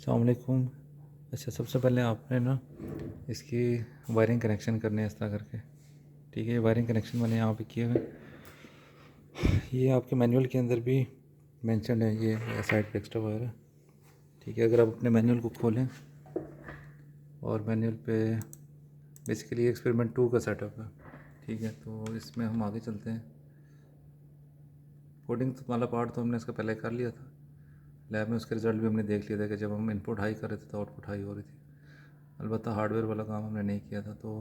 अस्सलाम वालेकुम। अच्छा, सबसे पहले आपने ना इसकी वायरिंग कनेक्शन करने हैं इस तरह करके। ठीक है, ये वायरिंग कनेक्शन मैंने यहाँ पे किए हुए। ये आपके मैनुअल के अंदर भी मेंशन है, ये साइड पे एक्स्ट्रा वायर है। ठीक है, अगर आप अपने मैनुअल को खोलें और मैनुअल पे बेसिकली एक्सपेरिमेंट 2 का सेटअप है। ठीक है, तो इसमें हम आगे चलते हैं। कोडिंग वाला पार्ट तो हमने इसका पहले कर लिया था लैब में, उसके रिज़ल्ट भी हमने देख लिया था कि जब हम इनपुट हाई कर रहे थे तो आउटपुट हाई हो रही थी। अलबत्ता हार्डवेयर वाला काम हमने नहीं किया था। तो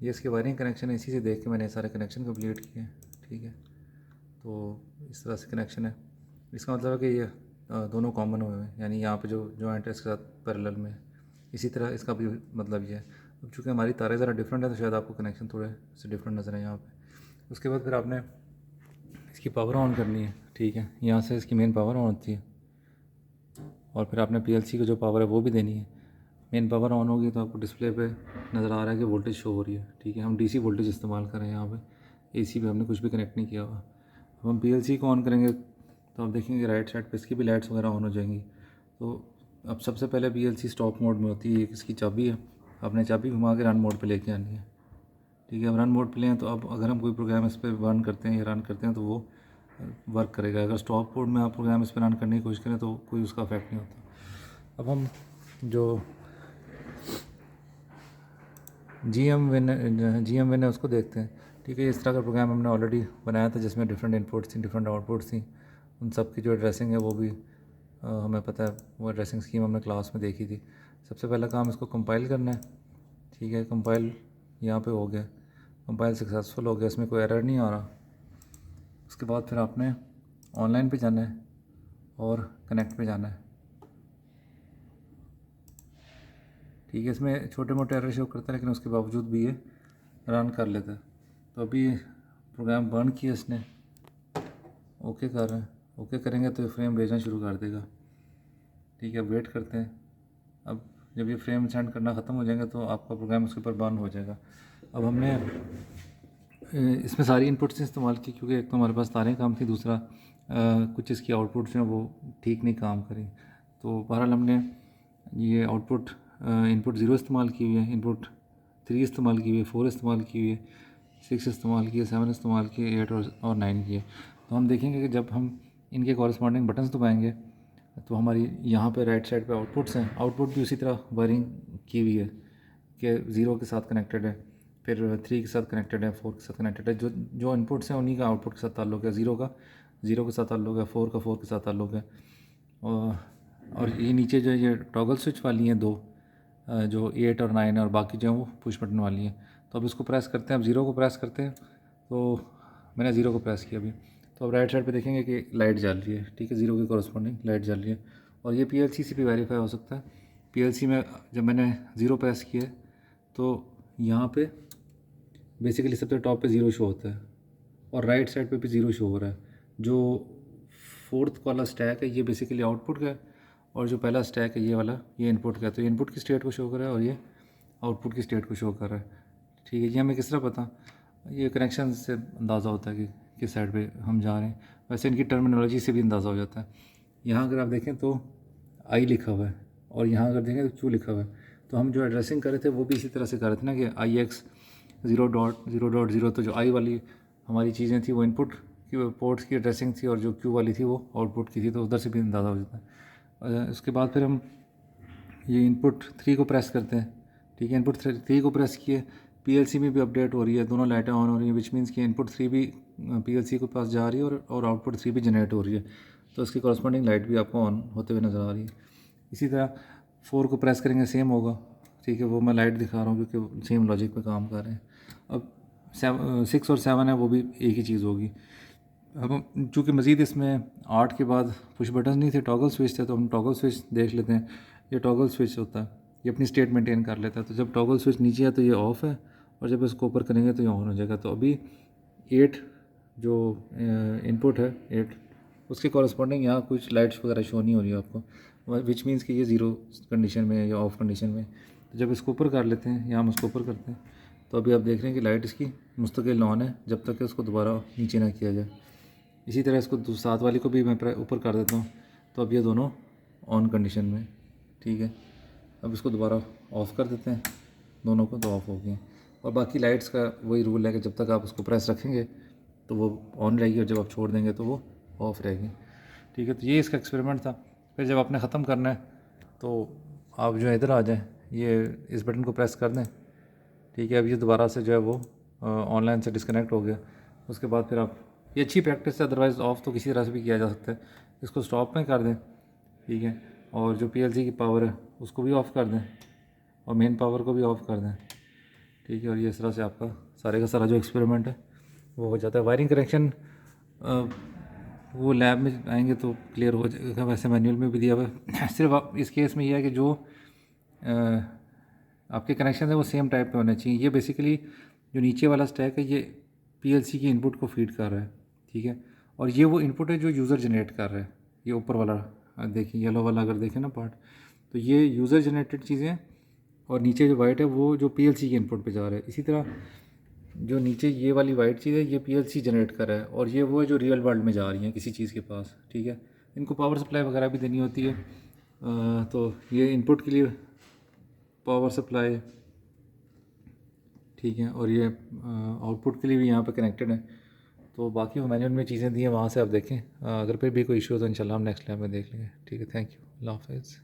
ये इसके वायरिंग कनेक्शन है, इसी से देख के मैंने सारे कनेक्शन कंप्लीट किए। ठीक है, तो इस तरह से कनेक्शन है। इसका मतलब है कि ये दोनों कॉमन हुए हैं, यानी यहाँ पे जो जॉइंट है इसके साथ पैरेलल में। इसी तरह इसका भी मतलब ये है। अब चूँकि हमारी तारें ज़रा डिफरेंट है तो शायद आपको कनेक्शन थोड़े से डिफरेंट नज़र है यहाँ पे। उसके बाद फिर आपने इसकी पावर ऑन करनी है। ठीक है, यहाँ से इसकी मेन पावर ऑन होती है और फिर आपने पीएलसी को जो पावर है वो भी देनी है। मेन पावर ऑन होगी तो आपको डिस्प्ले पे नज़र आ रहा है कि वोल्टेज शो हो रही है। ठीक है, हम डीसी वोल्टेज इस्तेमाल कर रहे हैं यहाँ पे, एसी पे हमने कुछ भी कनेक्ट नहीं किया हुआ। अब हम पीएलसी को ऑन करेंगे तो आप देखेंगे राइट साइड पे इसकी भी लाइट्स वगैरह ऑन हो जाएंगी। तो अब सबसे पहले पीएलसी स्टॉप मोड में होती है। एक इसकी चाबी है, आपने चाबी घुमा के रन मोड पर लेके आनी है। ठीक है, अब रन मोड पे लें तो अब अगर हम कोई प्रोग्राम इस पर रन करते हैं या रन करते हैं तो वो वर्क करेगा। अगर स्टॉप मोड में आप प्रोग्राम इस पर रन करने की कोशिश करें तो कोई उसका इफेक्ट नहीं होता। अब हम जो जी एम विन है उसको देखते हैं। ठीक है, इस तरह का प्रोग्राम हमने ऑलरेडी बनाया था जिसमें डिफरेंट इनपुट्स थी, डिफरेंट आउटपुट्स थी। उन सब की जो एड्रेसिंग है वो भी हमें पता है। वो एड्रेसिंग स्कीम हमने क्लास में देखी थी। सबसे पहला काम इसको कंपाइल करना है। ठीक है, कंपाइल यहाँ पे हो गया, कंपाइल सक्सेसफुल हो गया, इसमें कोई एरर नहीं आ रहा। उसके बाद फिर आपने ऑनलाइन पे जाना है और कनेक्ट पे जाना है। ठीक है, इसमें छोटे मोटे एरर शो करता है लेकिन उसके बावजूद भी ये रन कर लेता है। तो अभी प्रोग्राम बर्न किया इसने, ओके कर रहे हैं। ओके करेंगे तो ये फ्रेम भेजना शुरू कर देगा। ठीक है, वेट करते हैं। अब जब ये फ्रेम सेंड करना ख़त्म हो जाएगा तो आपका प्रोग्राम उसके ऊपर बर्न हो जाएगा। अब हमने इसमें सारी इनपुट्स इस्तेमाल की क्योंकि एक तो हमारे पास तारें काम थी, दूसरा कुछ इसकी आउटपुट्स हैं वो ठीक नहीं काम करी। तो बहरहाल हमने ये आउटपुट इनपुट 0 इस्तेमाल की हुई है, इनपुट 3 इस्तेमाल की हुई है, 4 इस्तेमाल की हुई है, 6 इस्तेमाल की है, 7 इस्तेमाल की है, 8 और 9 की है। तो हम देखेंगे कि जब हम इनके कॉरस्पॉन्डिंग बटन्स दबाएंगे तो हमारी यहाँ पे राइट साइड पे आउटपुट्स हैं। आउटपुट भी उसी तरह वायरिंग की हुई है कि 0 के साथ कनेक्टेड है, फिर 3 के साथ कनेक्टेड है, 4 के साथ कनेक्टेड है। जो इनपुट्स हैं उन्हीं का आउटपुट के साथ ताल्लुक है। 0 का 0 के साथ ताल्लुक है, 4 का 4 के साथ ताल्लुक है। और ये नीचे जो ये टॉगल स्विच वाली हैं दो, जो 8 और 9 है, और बाकी जो है वो पुश बटन वाली हैं। तो अब इसको प्रेस करते हैं, अब 0 को प्रेस करते हैं। तो मैंने 0 को प्रेस किया अभी, तो अब राइट साइड पे देखेंगे कि लाइट जल रही है। ठीक है, 0 के कॉरस्पॉन्डिंग लाइट जल रही है। और ये पीएलसी से भी वेरीफाई हो सकता है। पीएलसी में जब मैंने 0 प्रेस किया तो यहाँ पे बेसिकली सबसे टॉप पे 0 शो होता है और राइट साइड पे भी 0 शो हो रहा है। जो 4th वाला स्टैक है ये बेसिकली आउटपुट का है और जो पहला स्टैक है ये वाला ये इनपुट का है। तो ये इनपुट की स्टेट को शो कर रहा है और ये आउटपुट की स्टेट को शो कर रहा है। ठीक है, ये हमें किस तरह पता? ये कनेक्शन से अंदाज़ा होता है कि किस साइड पे हम जा रहे हैं। वैसे इनकी टर्मिनोलॉजी से भी अंदाज़ा हो जाता है। यहाँ अगर आप देखें तो आई लिखा हुआ है और यहाँ अगर देखें तो क्यू लिखा हुआ है। तो हम जो एड्रेसिंग कर रहे थे वो भी इसी तरह से कर रहे थे ना कि IX 0.0.0। तो जो आई वाली हमारी चीज़ें थी वो इनपुट की पोर्ट्स की एड्रेसिंग थी और जो क्यू वाली थी वो आउटपुट की थी। तो उधर से भी अंदाज़ा हो जाता है। उसके बाद फिर हम ये इनपुट 3 को प्रेस करते हैं। ठीक है, इनपुट 3 को प्रेस किए, पीएलसी में भी अपडेट हो रही है, दोनों लाइटें ऑन हो रही हैं, विच मीन्स कि इनपुट 3 भी पीएलसी के पास जा रही है और आउटपुट 3 भी जनरेट हो रही है। तो उसकी कॉरस्पॉन्डिंग लाइट भी आपको ऑन होते हुए नज़र आ रही है। इसी तरह 4 को प्रेस करेंगे, सेम होगा। ठीक है, वो मैं लाइट दिखा रहा हूँ क्योंकि सेम लॉजिक पे काम कर रहे हैं। अब 6 और 7 है वो भी एक ही चीज़ होगी। अब चूँकि मज़ीद इसमें 8 के बाद पुश बटन नहीं थे, टॉगल स्विच थे, तो हम टॉगल स्विच देख लेते हैं। ये टॉगल स्विच होता है, ये अपनी स्टेट मेंटेन कर लेता है। तो जब टॉगल स्विच नीचे है तो ये ऑफ़ है और जब इसको ऊपर करेंगे तो ये ऑन हो जाएगा। तो अभी 8 जो इनपुट है 8, उसके कॉरस्पॉन्डिंग यहाँ कुछ लाइट्स वगैरह शो नहीं हो रही है आपको, विच मीन्स कि ये 0 कंडीशन में है या ऑफ कंडीशन में। तो जब इसको ऊपर कर लेते हैं, यहाँ हम इसको ऊपर करते हैं, तो अभी आप देख रहे हैं कि लाइट इसकी मुस्तकिल ऑन है जब तक कि उसको दोबारा नीचे ना किया जाए। इसी तरह इसको 7 वाली को भी मैं ऊपर कर देता हूँ, तो अब ये दोनों ऑन कंडीशन में। ठीक है, अब इसको दोबारा ऑफ़ कर देते हैं दोनों को, तो ऑफ़ हो गए। और बाकी लाइट्स का वही रूल है कि जब तक आप उसको प्रेस रखेंगे तो वो ऑन रहेगी और जब आप छोड़ देंगे तो वो ऑफ़ रहेगी। ठीक है, तो ये इसका एक्सपेरिमेंट था। फिर जब आपने ख़त्म करना है तो आप जो है इधर आ जाएँ, ये इस बटन को प्रेस कर दें। ठीक है, अब ये दोबारा से जो है वो ऑनलाइन से डिस्कनेक्ट हो गया। उसके बाद फिर आप, ये अच्छी प्रैक्टिस है, अदरवाइज़ ऑफ़ तो किसी तरह से भी किया जा सकता है। इसको स्टॉप में कर दें, ठीक है, और जो पीएलसी की पावर है उसको भी ऑफ़ कर दें और मेन पावर को भी ऑफ़ कर दें। ठीक है, और ये इस तरह से आपका सारे का सारा जो एक्सपेरिमेंट है वो हो जाता है। वायरिंग कनेक्शन वो लैब में आएंगे तो क्लियर हो जाएगा, वैसे मैनुअल में भी दिया हुआ है। सिर्फ आप इस केस में ये है कि जो आपके कनेक्शन है वो सेम टाइप पे होने चाहिए। ये बेसिकली जो नीचे वाला स्टैक है ये पीएलसी की इनपुट को फीड कर रहा है, ठीक है, और ये वो इनपुट है जो यूज़र जनरेट कर रहा है। ये ऊपर वाला देखिए, येलो वाला अगर देखें ना पार्ट, तो ये यूज़र जनरेटेड चीज़ें हैं और नीचे जो वाइट है वो जो पीएलसी के इनपुट पे जा रहा है। इसी तरह जो नीचे ये वाली वाइट चीज़ है ये पीएलसी जनरेट कर रहा है और ये वो है जो रियल वर्ल्ड में जा रही हैं किसी चीज़ के पास। ठीक है, इनको पावर सप्लाई वगैरह भी देनी होती है, तो ये इनपुट के लिए पावर सप्लाई, ठीक है, और ये आउटपुट के लिए भी यहाँ पे कनेक्टेड है। तो बाकी वो मैनुअल में चीज़ें दी हैं, वहाँ से आप देखें। अगर फिर भी कोई इशू हो तो इंशाल्लाह हम नेक्स्ट लैब में देख लेंगे। ठीक है, थैंक यू, अल्लाह हाफ़िज़।